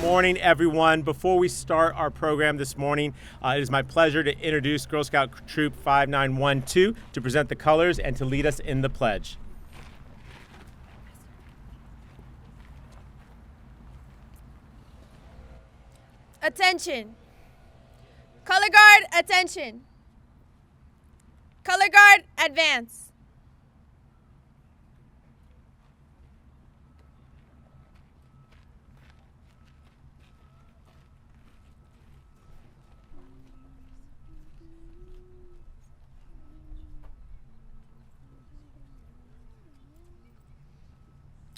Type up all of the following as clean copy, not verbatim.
morning, everyone. Before we start our program this morning, it is my pleasure to introduce Girl Scout Troop 5912 to present the colors and to lead us in the pledge. Attention. Color guard, attention. Color guard, advance.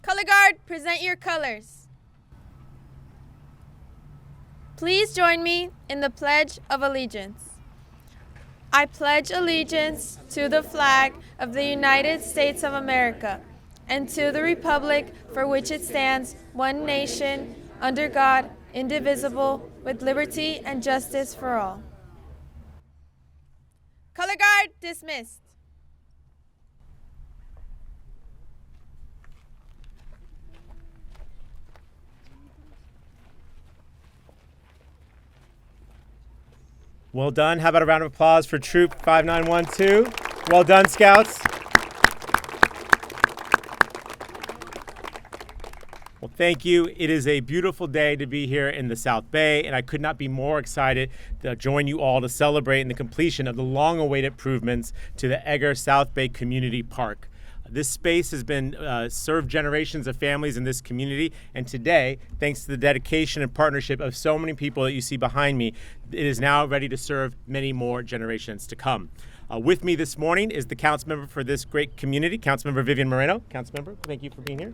Color guard, present your colors. Please join me in the Pledge of Allegiance. I pledge allegiance to the flag of the United States of America and to the republic for which it stands, one nation, under God, indivisible, with liberty and justice for all. Color guard, dismissed. Well done. How about a round of applause for Troop 5912? Well done, Scouts. Well, thank you. It is a beautiful day to be here in the South Bay, and I could not be more excited to join you all to celebrate in the completion of the long-awaited improvements to the Egger South Bay Community Park. This space has been served generations of families in this community, and today, thanks to the dedication and partnership of so many people that you see behind me, it is now ready to serve many more generations to come. With me this morning is the Councilmember for this great community, Councilmember Vivian Moreno. Councilmember, thank you for being here.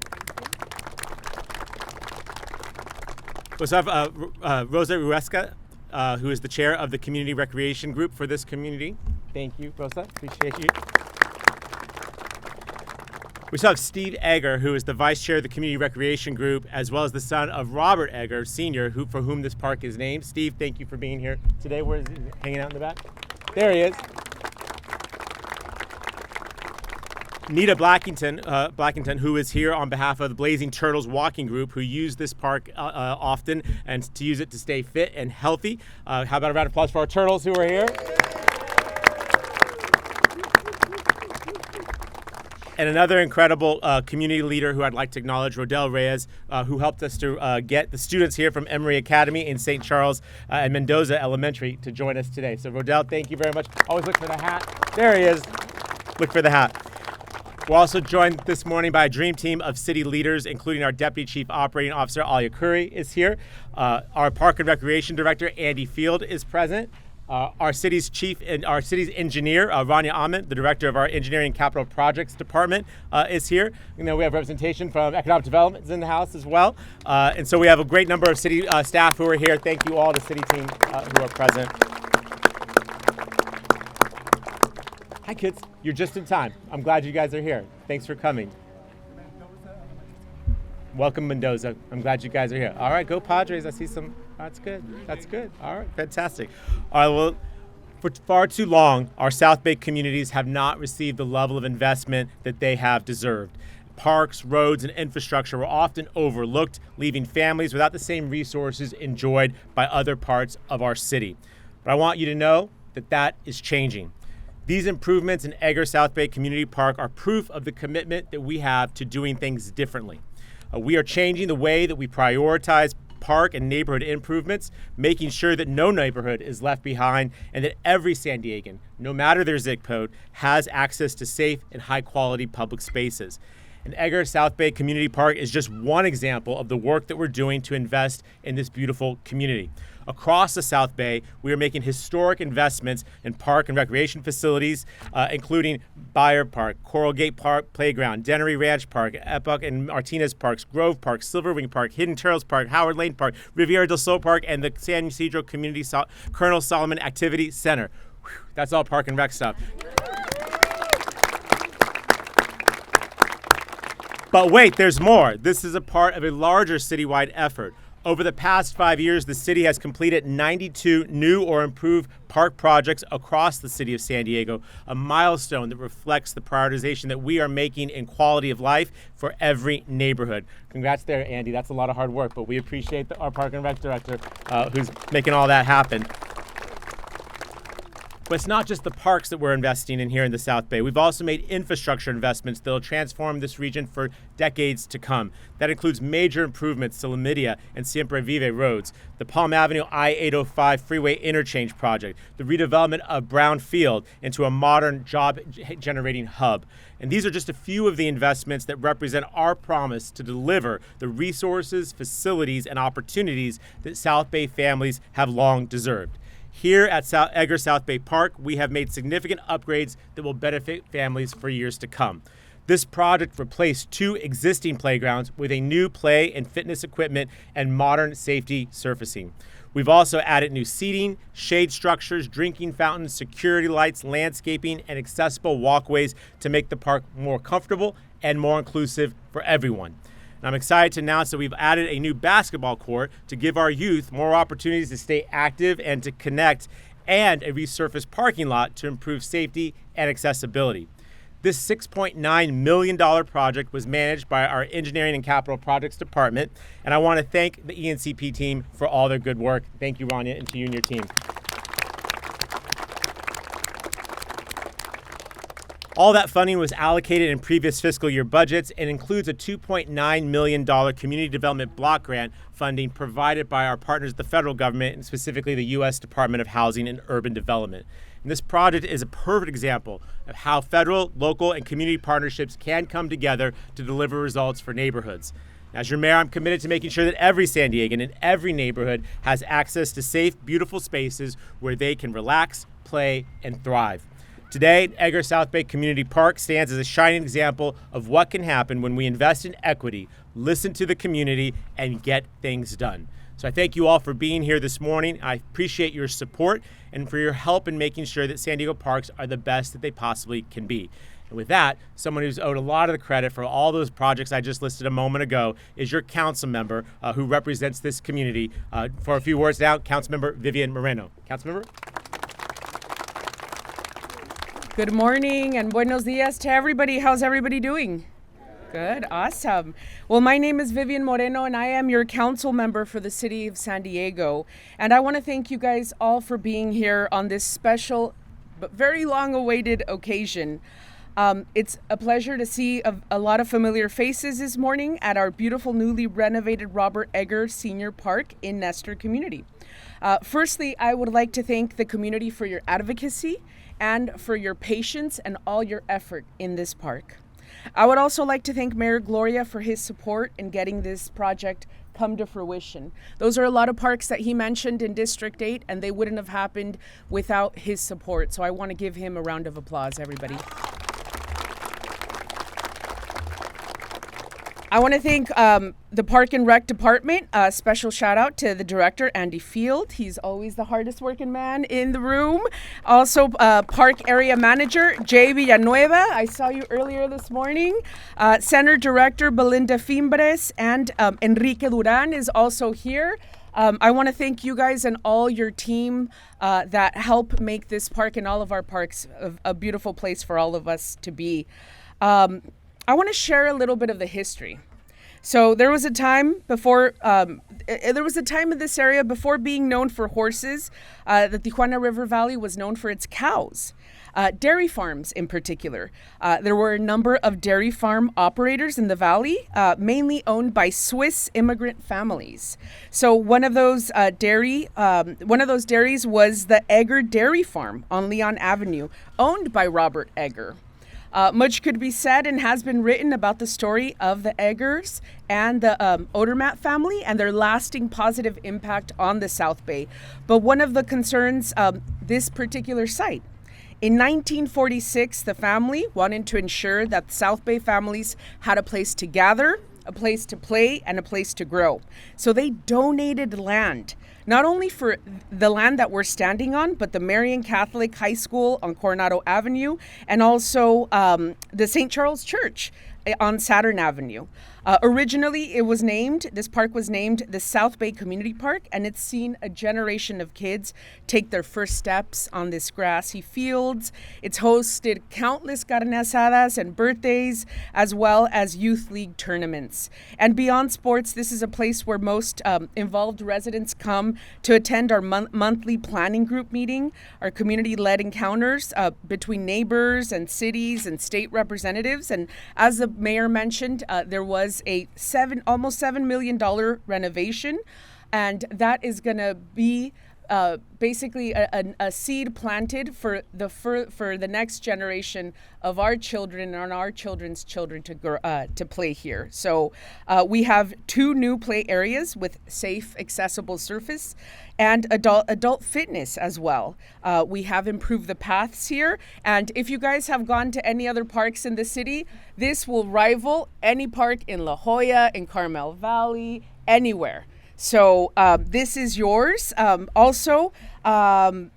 We also have Rosa Ruesca, who is the chair of the Community Recreation Group for this community. Thank you, Rosa. Appreciate you. We still have Steve Egger, who is the vice chair of the Community Recreation Group, as well as the son of Robert Egger, Sr., for whom this park is named. Steve, thank you for being here today. Where is he? Hanging out in the back? There he is. Nita Blackington, who is here on behalf of the Blazing Turtles Walking Group, who use this park often and to use it to stay fit and healthy. How about a round of applause for our turtles who are here? And another incredible community leader who I'd like to acknowledge, Rodell Reyes, who helped us to get the students here from Emory Academy in St. Charles and Mendoza Elementary to join us today. So Rodell, thank you very much. Always look for the hat. There he is. Look for the hat. We're also joined this morning by a dream team of city leaders, including our Deputy Chief Operating Officer, Alia Curry, is here. Our Park and Recreation Director, Andy Field, is present. Our city's engineer, Rania Ahmed, the director of our Engineering and Capital Projects Department, is here. And then we have representation from Economic Development is in the house as well. And so we have a great number of city staff who are here. Thank you all, the city team who are present. Hi, kids. You're just in time. I'm glad you guys are here. Thanks for coming. Welcome, Mendoza. I'm glad you guys are here. All right, go Padres. I see some. That's good. That's good. All right, fantastic. All right, well, for far too long, our South Bay communities have not received the level of investment that they have deserved. Parks, roads, and infrastructure were often overlooked, leaving families without the same resources enjoyed by other parts of our city. But I want you to know that that is changing. These improvements in Egger South Bay Community Park are proof of the commitment that we have to doing things differently. We are changing the way that we prioritize park and neighborhood improvements, making sure that no neighborhood is left behind and that every San Diegan, no matter their zip code, has access to safe and high-quality public spaces. And Egger South Bay Community Park is just one example of the work that we're doing to invest in this beautiful community. Across the South Bay, we are making historic investments in park and recreation facilities, including Bayer Park, Coral Gate Park Playground, Dennery Ranch Park, Epoch and Martinez Parks, Grove Park, Silverwing Park, Hidden Turtles Park, Howard Lane Park, Riviera del Sol Park, and the San Ysidro Community Colonel Solomon Activity Center. Whew, that's all park and rec stuff. But wait, there's more. This is a part of a larger citywide effort. Over the past 5 years, the city has completed 92 new or improved park projects across the city of San Diego, a milestone that reflects the prioritization that we are making in quality of life for every neighborhood. Congrats there, Andy. That's a lot of hard work, but we appreciate our Park and Rec Director who's making all that happen. But it's not just the parks that we're investing in here in the South Bay. We've also made infrastructure investments that will transform this region for decades to come. That includes major improvements to La Media and Siempre Vive roads, the Palm Avenue I-805 freeway interchange project, the redevelopment of Brown Field into a modern job-generating hub. And these are just a few of the investments that represent our promise to deliver the resources, facilities, and opportunities that South Bay families have long deserved. Here at Egger South Bay Park, we have made significant upgrades that will benefit families for years to come. This project replaced 2 existing playgrounds with a new play and fitness equipment and modern safety surfacing. We've also added new seating, shade structures, drinking fountains, security lights, landscaping, and accessible walkways to make the park more comfortable and more inclusive for everyone. I'm excited to announce that we've added a new basketball court to give our youth more opportunities to stay active and to connect, and a resurfaced parking lot to improve safety and accessibility. This $6.9 million project was managed by our Engineering and Capital Projects Department, and I want to thank the ENCP team for all their good work. Thank you, Rania, and to you and your team. All that funding was allocated in previous fiscal year budgets and includes a $2.9 million community development block grant funding provided by our partners, the federal government, and specifically the U.S. Department of Housing and Urban Development. And this project is a perfect example of how federal, local, and community partnerships can come together to deliver results for neighborhoods. As your mayor, I'm committed to making sure that every San Diegan in every neighborhood has access to safe, beautiful spaces where they can relax, play, and thrive. Today, Egger South Bay Community Park stands as a shining example of what can happen when we invest in equity, listen to the community, and get things done. So I thank you all for being here this morning. I appreciate your support and for your help in making sure that San Diego parks are the best that they possibly can be. And with that, someone who's owed a lot of the credit for all those projects I just listed a moment ago is your council member who represents this community. For a few words now, Councilmember Vivian Moreno. Councilmember? Good morning and buenos dias to everybody. How's everybody doing? Good, awesome. Well, my name is Vivian Moreno and I am your council member for the city of San Diego. And I want to thank you guys all for being here on this special but very long awaited occasion. It's a pleasure to see a lot of familiar faces this morning at our beautiful newly renovated Robert Egger Senior Park in Nestor community. Firstly, I would like to thank the community for your advocacy and for your patience and all your effort in this park. I would also like to thank Mayor Gloria for his support in getting this project come to fruition. Those are a lot of parks that he mentioned in District 8, and they wouldn't have happened without his support. So I want to give him a round of applause, everybody. I want to thank the Park and Rec Department. A special shout out to the director, Andy Field. He's always the hardest working man in the room. Also, Park Area Manager, Jay Villanueva. I saw you earlier this morning. Center Director, Belinda Fimbres, and Enrique Duran is also here. I want to thank you guys and all your team that help make this park and all of our parks a beautiful place for all of us to be. I want to share a little bit of the history. So there was a time in this area before being known for horses. The Tijuana River Valley was known for its cows, dairy farms in particular. There were a number of dairy farm operators in the valley, mainly owned by Swiss immigrant families. So one of those dairies was the Egger Dairy Farm on Leon Avenue, owned by Robert Egger. Much could be said and has been written about the story of the Eggers and the Odermatt family and their lasting positive impact on the South Bay. But one of the concerns of this particular site, in 1946, the family wanted to ensure that South Bay families had a place to gather, a place to play, and a place to grow. So they donated land, not only for the land that we're standing on, but the Marian Catholic High School on Coronado Avenue, and also the St. Charles Church on Saturn Avenue. Originally, this park was named the South Bay Community Park, and it's seen a generation of kids take their first steps on this grassy fields. It's hosted countless carne asadas and birthdays, as well as youth league tournaments. And beyond sports, this is a place where most involved residents come to attend our monthly planning group meeting, our community-led encounters between neighbors and cities and state representatives. And as the mayor mentioned, there was a almost $7 million renovation, and that is going to be basically a seed planted for the next generation of our children and our children's children to play here. So we have 2 new play areas with safe, accessible surface and adult fitness as well. We have improved the paths here, and if you guys have gone to any other parks in the city, this will rival any park in La Jolla, in Carmel Valley, anywhere. So this is yours. I also want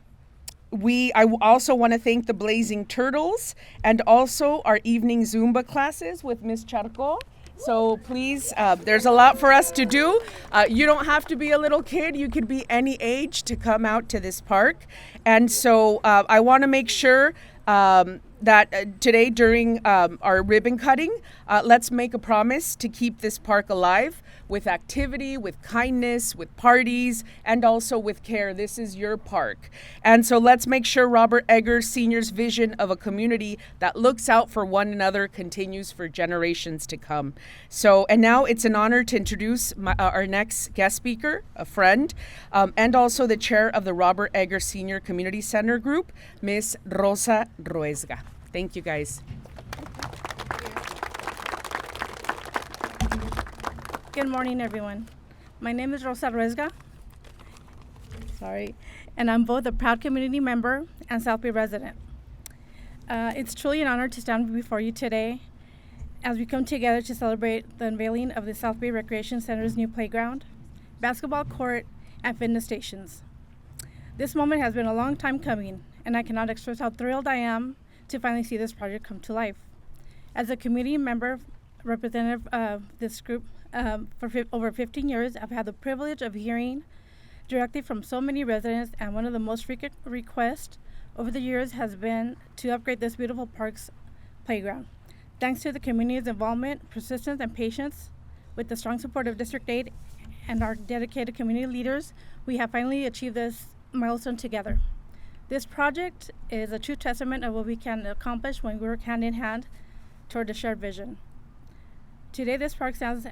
to thank the Blazing Turtles and also our evening Zumba classes with Miss Charco. So please, there's a lot for us to do. You don't have to be a little kid. You could be any age to come out to this park. And so I want to make sure that today during our ribbon cutting, let's make a promise to keep this park alive with activity, with kindness, with parties, and also with care. This is your park. And so let's make sure Robert Egger Sr.'s vision of a community that looks out for one another continues for generations to come. So, and now it's an honor to introduce our next guest speaker, a friend, and also the chair of the Robert Egger Sr. Community Center Group, Miss Rosa Ruesga. Thank you, guys. Good morning, everyone. My name is Rosa Ruesga. And I'm both a proud community member and South Bay resident. It's truly an honor to stand before you today as we come together to celebrate the unveiling of the South Bay Recreation Center's new playground, basketball court, and fitness stations. This moment has been a long time coming, and I cannot express how thrilled I am to finally see this project come to life. As a community member representative of this group for over 15 years, I've had the privilege of hearing directly from so many residents, and one of the most frequent requests over the years has been to upgrade this beautiful park's playground. Thanks to the community's involvement, persistence, and patience, with the strong support of District 8 and our dedicated community leaders, we have finally achieved this milestone together. This project is a true testament of what we can accomplish when we work hand in hand toward a shared vision. Today, this park stands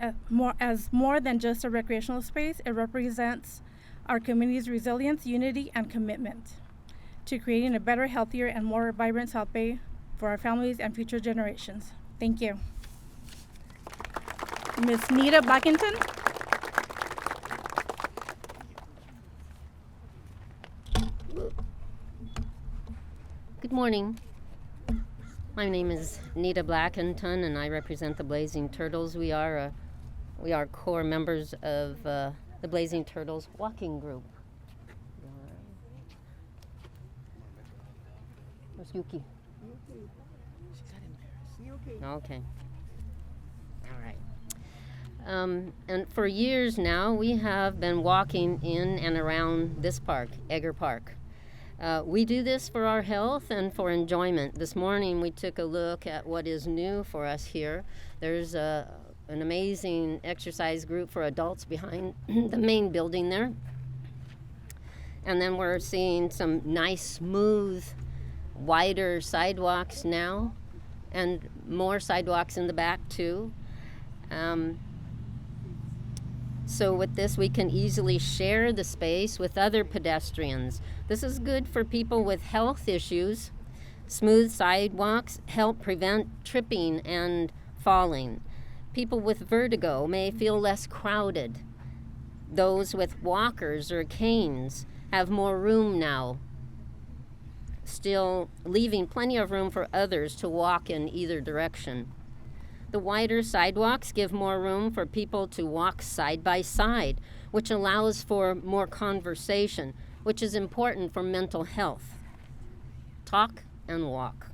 as more than just a recreational space. It represents our community's resilience, unity, and commitment to creating a better, healthier, and more vibrant South Bay for our families and future generations. Thank you. Ms. Nita Blackington. Good morning. My name is Nita Blackington, and I represent the Blazing Turtles. We are core members of the Blazing Turtles walking group. Where's Yuki? Okay. All right. And for years now, we have been walking in and around this park, Egger Park. We do this for our health and for enjoyment. This morning we took a look at what is new for us here. There's an amazing exercise group for adults behind the main building there. And then we're seeing some nice, smooth, wider sidewalks now, and more sidewalks in the back too. So with this, we can easily share the space with other pedestrians. This is good for people with health issues. Smooth sidewalks help prevent tripping and falling. People with vertigo may feel less crowded. Those with walkers or canes have more room now, still leaving plenty of room for others to walk in either direction. The wider sidewalks give more room for people to walk side by side, which allows for more conversation, which is important for mental health. Talk and walk.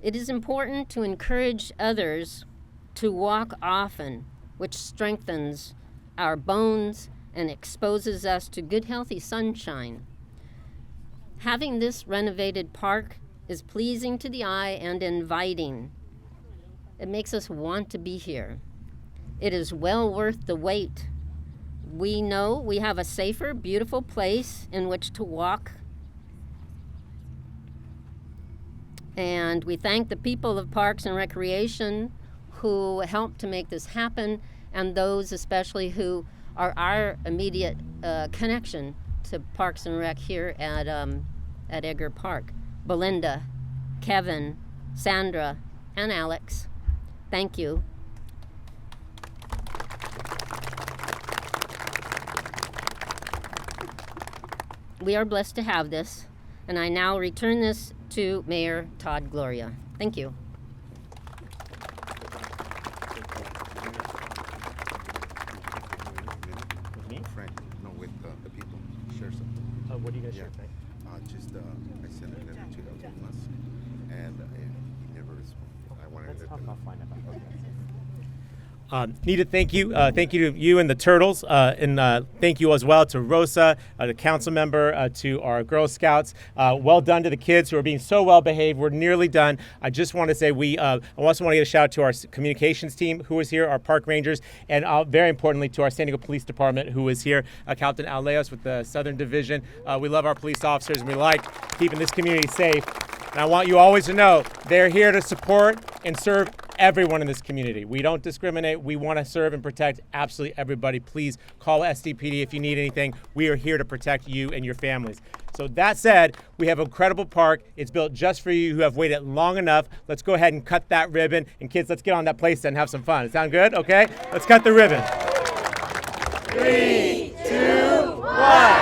It is important to encourage others to walk often, which strengthens our bones and exposes us to good, healthy sunshine. Having this renovated park is pleasing to the eye and inviting. It makes us want to be here. It is well worth the wait. We know we have a safer, beautiful place in which to walk. And we thank the people of Parks and Recreation who helped to make this happen, and those especially who are our immediate connection to Parks and Rec here at Egger Park. Belinda, Kevin, Sandra, and Alex, thank you. We are blessed to have this, and I now return this to Mayor Todd Gloria. Thank you. Frank, no, with the people, share something. What are you gonna Yeah. share, Frank? Just, I sent a letter to Elmas, and he never responded. I wanted to. I'll find out about that. Need to thank you. Thank you to you and the Turtles, and thank you as well to Rosa, the council member, to our Girl Scouts. Well done to the kids who are being so well behaved. We're nearly done. I just want to say I also want to give a shout out to our communications team who is here, our park rangers, and very importantly to our San Diego Police Department who is here, Captain Aleos with the Southern Division. We love our police officers and we like keeping this community safe. And I want you always to know they're here to support and serve everyone in this community. We don't discriminate. We want to serve and protect absolutely everybody. Please call SDPD if you need anything. We are here to protect you and your families. So that said, we have an incredible park. It's built just for you who have waited long enough. Let's go ahead and cut that ribbon. And kids, let's get on that playset and have some fun. Sound good? Okay? Let's cut the ribbon. 3, 2, 1.